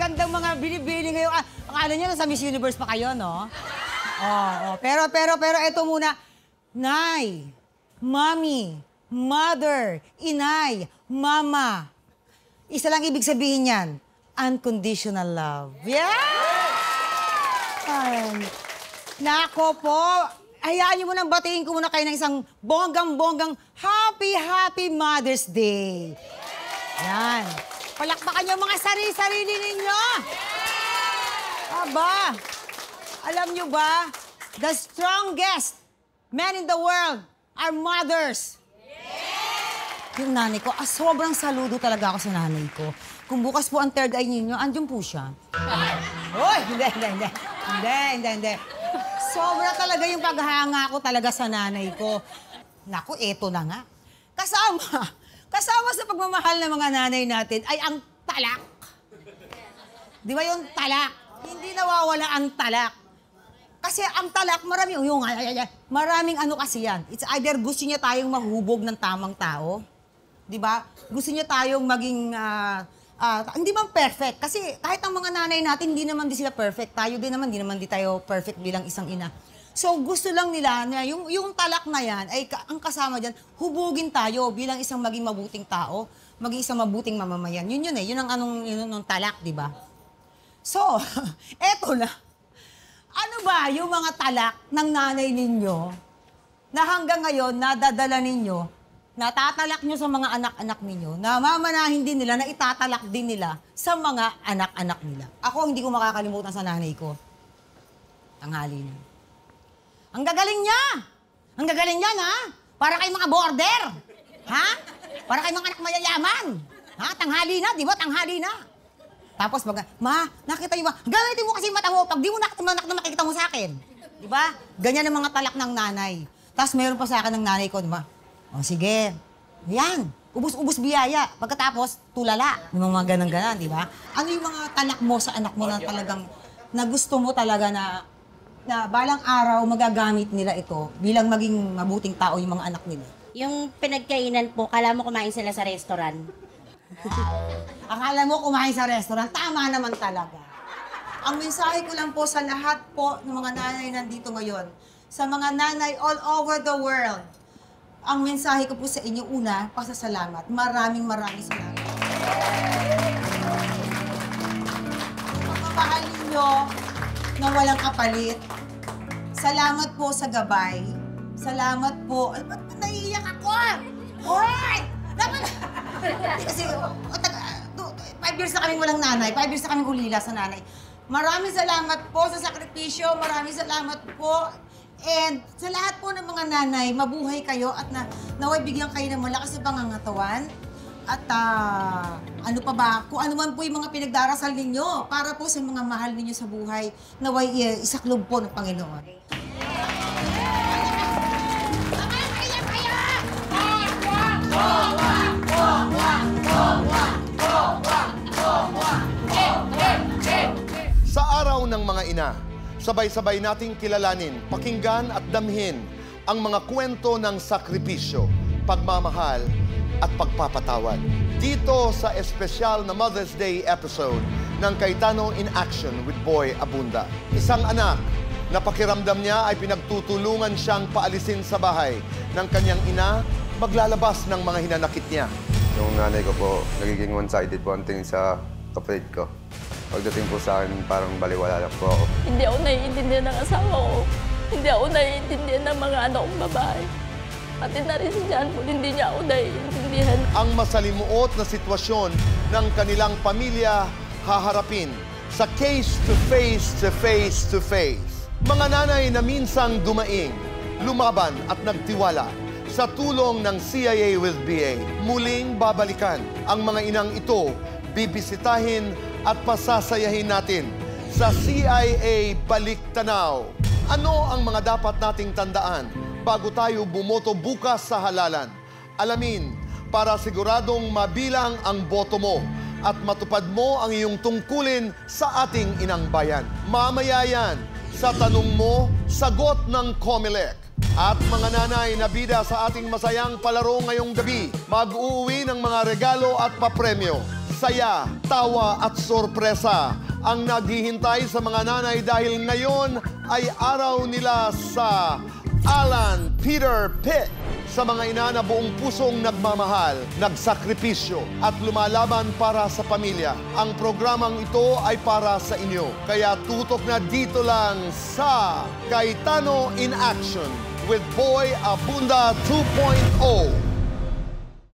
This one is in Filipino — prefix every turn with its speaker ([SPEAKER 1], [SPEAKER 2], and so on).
[SPEAKER 1] gagandang mga binibili ngayon. Akala nyo nasa Miss Universe pa kayo, no? Oo. Pero ito muna. Nay, Mommy, Mother, Inay, Mama. Isa lang ibig sabihin yan. Unconditional love. Yeah! Nako po. Hayaan niyo munang batiin ko muna kayo ng isang bonggang-bonggang Happy Mother's Day. Yan. Palakpakan niyo mga sarili ninyo. Aba, alam niyo ba, the strongest men in the world are mothers. Yung nanay ko, sobrang saludo talaga ako sa nanay ko. Kung bukas po ang third eye ninyo, andyan po siya. Hoy, hindi. Sobra talaga yung paghanga ko talaga sa nanay ko. Naku, eto na nga. Kasama sa pagmamahal ng mga nanay natin ay ang talak. Di ba yung talak? Hindi nawawala ang talak. Kasi ang talak, maraming ano kasi yan. It's either gusto niya tayong mahubog ng tamang tao. Di ba? Gusto niya tayong maging... hindi man perfect. Kasi kahit ang mga nanay natin, hindi naman din sila perfect. Tayo din naman, hindi naman din tayo perfect bilang isang ina. So gusto lang nila na yung talak na yan, ay ang kasama dyan, hubugin tayo bilang isang maging mabuting tao, maging isang mabuting mamamayan. Yun eh. Yun ang talak, di ba? So, eto na. Ano ba yung mga talak ng nanay ninyo na hanggang ngayon nadadala ninyo, natatalak nyo sa mga anak-anak ninyo, na mamanahin din nila, na itatalak din nila sa mga anak-anak nila. Ako, hindi ko makakalimutan sa nanay ko. Tanghali na. Ang gagaling niya! Ang gagaling niya, ha? Para kayong mga border! Ha? Para kayong mga anak mayayaman! Ha? Tanghali na, di ba? Tanghali na. Tapos, Ma, nakita niyo ba? Gamitin mo kasi yung mata mo pag di mo nakikita mo sa akin. Di ba? Ganyan ang mga talak ng nanay. Tapos, mayroon pa sa akin ng nanay ko, di ba? O, sige. Yan. Ubus-ubus biyaya. Pagkatapos, tulala. Yung mga ganang-ganan, di ba? Ano yung mga talak mo sa anak mo na talagang, na gusto mo talaga na balang araw magagamit nila ito bilang maging mabuting tao yung mga anak nila?
[SPEAKER 2] Yung pinagkainan po, kala mo kumain sila sa restaurant.
[SPEAKER 1] Akala mo kumain sa restaurant, tama naman talaga. Ang mensahe ko lang po sa lahat po ng mga nanay nandito ngayon, sa mga nanay all over the world, ang mensahe ko po sa inyo, una, pasasalamat. Maraming salamat. Pagmamahal ninyo na walang kapalit. Salamat po sa gabay. Salamat po. Ay, ba't naiiyak ako? Hoy! Dapat... Kasi 5 years na kaming walang nanay. 5 years na kaming ulila sa nanay. Maraming salamat po sa sakripisyo. Maraming salamat po. And sa lahat po ng mga nanay, mabuhay kayo at naway bigyan kayo ng malakas na pangangatawan. At ano pa ba, kung ano man po yung mga pinagdarasal ninyo para po sa mga mahal ninyo sa buhay, naway isaklob po ng Panginoon.
[SPEAKER 3] Sa araw ng mga ina, sabay-sabay nating kilalanin, pakinggan at damhin ang mga kwento ng sakripisyo, pagmamahal at pagpapatawad. Dito sa espesyal na Mother's Day episode ng Cayetano in Action with Boy Abunda. Isang anak na pakiramdam niya ay pinagtutulungan siyang paalisin sa bahay ng kanyang ina, maglalabas ng mga hinanakit niya.
[SPEAKER 4] Yung nanay ko po, nagiging one-sided po ang tingin sa kapatid ko. Pagdating po sa akin, parang baliwala lang po ako.
[SPEAKER 5] Hindi ako naiintindihan ng asawa ko. Hindi ako naiintindihan ng mga anak kong babae. Pati na rin si John Paul, hindi niya ako naiintindihan.
[SPEAKER 3] Ang masalimuot na sitwasyon ng kanilang pamilya haharapin sa case-to-face-to-face-to-face. Mga nanay na minsang dumaing, lumaban at nagtiwala sa tulong ng CIA with BA. Muling babalikan ang mga inang ito, bibisitahin at pasasayahin natin sa CIA Balik Tanaw. Ano ang mga dapat nating tandaan bago tayo bumoto bukas sa halalan? Alamin para siguradong mabilang ang boto mo at matupad mo ang iyong tungkulin sa ating inang bayan. Mamaya yan, sa tanong mo, sagot ng COMELEC. At mga nanay na bida sa ating masayang palaro ngayong gabi, mag-uuwi ng mga regalo at papremyo. Saya, tawa at sorpresa ang naghihintay sa mga nanay dahil ngayon ay araw nila sa Alan Peter Pitt. Sa mga ina na buong pusong nagmamahal, nagsakripisyo at lumalaban para sa pamilya. Ang programang ito ay para sa inyo. Kaya tutok na dito lang sa Cayetano in Action with Boy Abunda 2.0.